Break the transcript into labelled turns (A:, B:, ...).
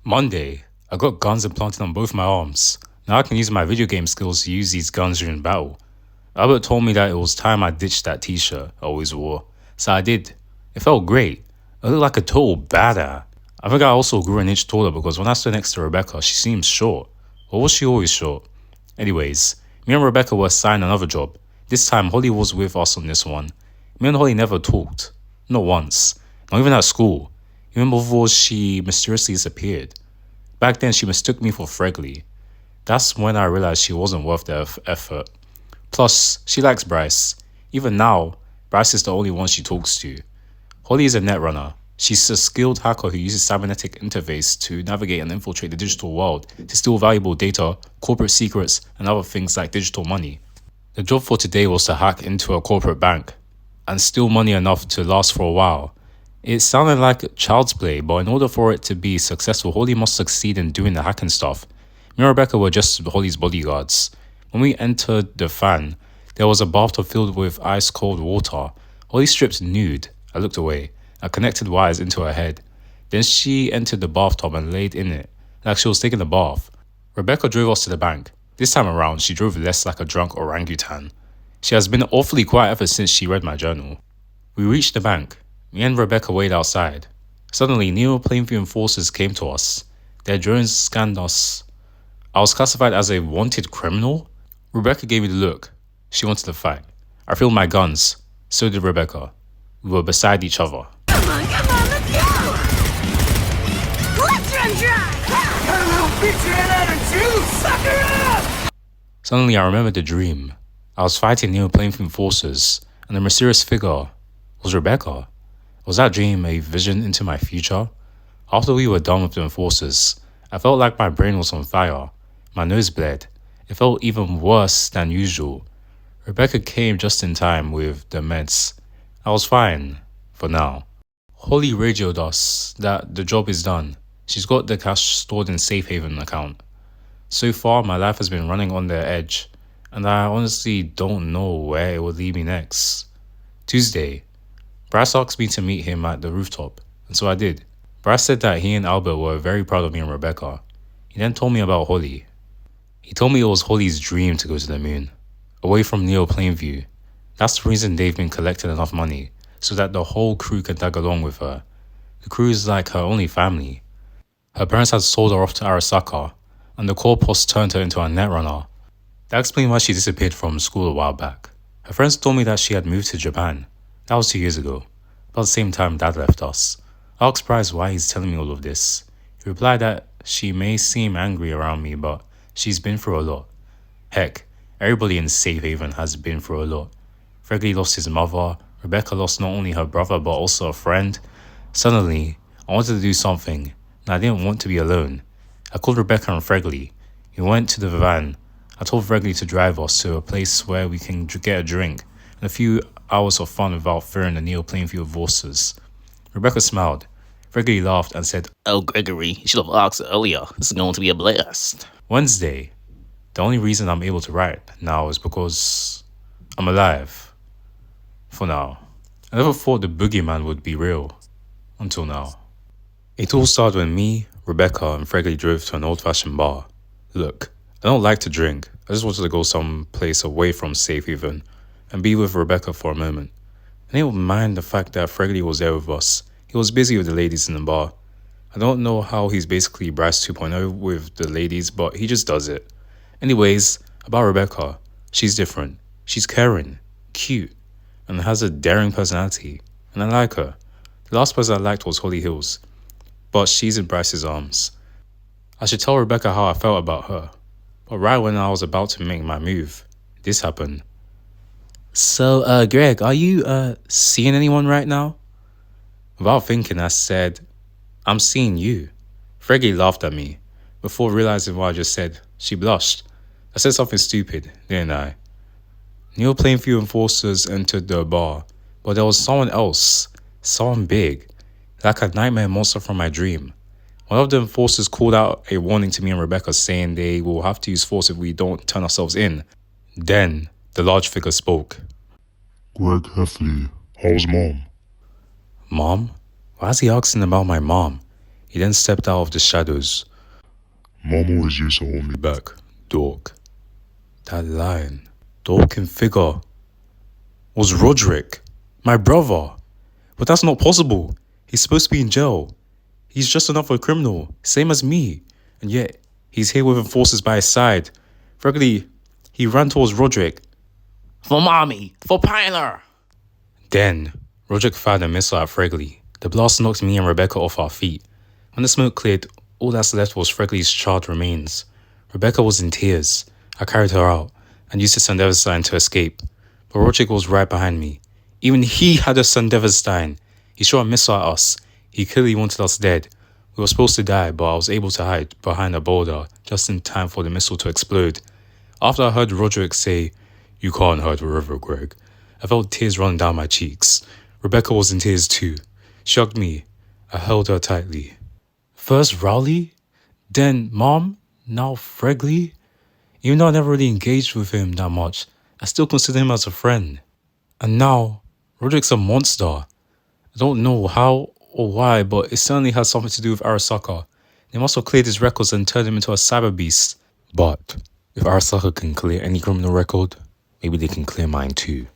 A: Monday, I got guns implanted on both my arms. Now I can use my video game skills to use these guns during battle. Albert told me that it was time I ditched that t-shirt I always wore, so I did. It felt great. I looked like a total badass. I think I also grew an inch taller because when I stood next to Rebecca, she seemed short. Or was she always short? Anyways, me and Rebecca were assigned another job. This time, Holly was with us on this one. Me and Holly never talked. Not once. Not even at school. Even before she mysteriously disappeared. Back then, she mistook me for Fregley. That's when I realized she wasn't worth the effort. Plus, she likes Bryce. Even now, Bryce is the only one she talks to. Holly is a netrunner. She's a skilled hacker who uses cybernetic interface to navigate and infiltrate the digital world to steal valuable data, corporate secrets, and other things like digital money. The job for today was to hack into a corporate bank and steal money enough to last for a while. It sounded like child's play, but in order for it to be successful, Holly must succeed in doing the hacking stuff. Me and Rebecca were just Holly's bodyguards. When we entered the fan, there was a bathtub filled with ice-cold water. Holly stripped nude. I looked away. I connected wires into her head. Then she entered the bathtub and laid in it, like she was taking a bath. Rebecca drove us to the bank. This time around, she drove less like a drunk orangutan. She has been awfully quiet ever since she read my journal. We reached the bank. Me and Rebecca waited outside. Suddenly, neo-Plainview enforcers came to us. Their drones scanned us. I was classified as a wanted criminal? Rebecca gave me the look. She wanted to fight. I filled my guns. So did Rebecca. We were beside each other.
B: Come on, let's go! Let's run dry! I'll beat your head out of two, sucker!
A: Suddenly, I remembered the dream. I was fighting neo-Plainview enforcers, and the mysterious figure was Rebecca. Was that dream a vision into my future? After we were done with the enforcers, I felt like my brain was on fire. My nose bled. It felt even worse than usual. Rebecca came just in time with the meds. I was fine, for now. Holly radioed us that the job is done. She's got the cash stored in Safe Haven account. So far, my life has been running on the edge, and I honestly don't know where it will lead me next. Tuesday. Bryce asked me to meet him at the rooftop, and so I did. Bryce said that he and Albert were very proud of me and Rebecca. He then told me about Holly. He told me it was Holly's dream to go to the moon, away from Neo Plainview. That's the reason they've been collecting enough money, so that the whole crew can tag along with her. The crew is like her only family. Her parents had sold her off to Arasaka, and the corpus turned her into a netrunner. That explained why she disappeared from school a while back. Her friends told me that she had moved to Japan. That was 2 years ago. About the same time Dad left us. I asked Bryce why he's telling me all of this. He replied that she may seem angry around me, but she's been through a lot. Heck, everybody in Safe Haven has been through a lot. Fregley lost his mother. Rebecca lost not only her brother, but also a friend. Suddenly, I wanted to do something, and I didn't want to be alone. I called Rebecca and Fregley. We went to the van. I told Fregley to drive us to a place where we can get a drink and a few hours of fun without fearing the Neo Plainview enforcers. Rebecca smiled. Fregley laughed and said,
C: "Oh, Gregory, you should have asked earlier. This is going to be a blast."
A: Wednesday. The only reason I'm able to write now is because I'm alive. For now. I never thought the boogeyman would be real. Until now. It all started when me, Rebecca, and Fregley drove to an old-fashioned bar. Look, I don't like to drink. I just wanted to go someplace away from Safe Haven and be with Rebecca for a moment. I didn't mind the fact that Fregley was there with us. He was busy with the ladies in the bar. I don't know how he's basically Bryce 2.0 with the ladies, but he just does it. Anyways, about Rebecca, she's different. She's caring, cute, and has a daring personality, and I like her. The last person I liked was Holly Hills, but she's in Bryce's arms. I should tell Rebecca how I felt about her, but right when I was about to make my move, this happened.
C: So, Greg, are you,
A: Seeing anyone right now? Without thinking, I said, I'm seeing you. Fregley laughed at me. Before realizing what I just said, she blushed. I said something stupid, didn't I? Neo Plainview enforcers entered the bar, but there was someone else, someone big, like a nightmare monster from my dream. One of the enforcers called out a warning to me and Rebecca, saying they will have to use force if we don't turn ourselves in. Then, the large figure spoke.
D: Greg Heffley, how's Mom?
A: Mom? Why is he asking about my mom? He then stepped out of the shadows.
D: Mom always used to hold me back.
A: Dork. That line. Dorking figure. Was Roderick. My brother. But that's not possible. He's supposed to be in jail. He's just another criminal. Same as me. And yet, he's here with enforcers by his side. Fregley, he ran towards Roderick.
C: For mommy! For Pilar!
A: Then, Roderick fired a missile at Fregley. The blast knocked me and Rebecca off our feet. When the smoke cleared, all that's left was Fregley's charred remains. Rebecca was in tears. I carried her out and used the Sandeverstein to escape. But Roderick was right behind me. Even he had a Sandeverstein. He shot a missile at us. He clearly wanted us dead. We were supposed to die, but I was able to hide behind a boulder just in time for the missile to explode. After I heard Roderick say, "You can't hide forever, Greg," I felt tears running down my cheeks. Rebecca was in tears too. She hugged me. I held her tightly. First Rowley, then Mom, now Fregley. Even though I never really engaged with him that much, I still consider him as a friend. And now, Roderick's a monster. I don't know how or why, but it certainly has something to do with Arasaka. They must have cleared his records and turned him into a cyber beast. But if Arasaka can clear any criminal record, maybe they can clear mine too.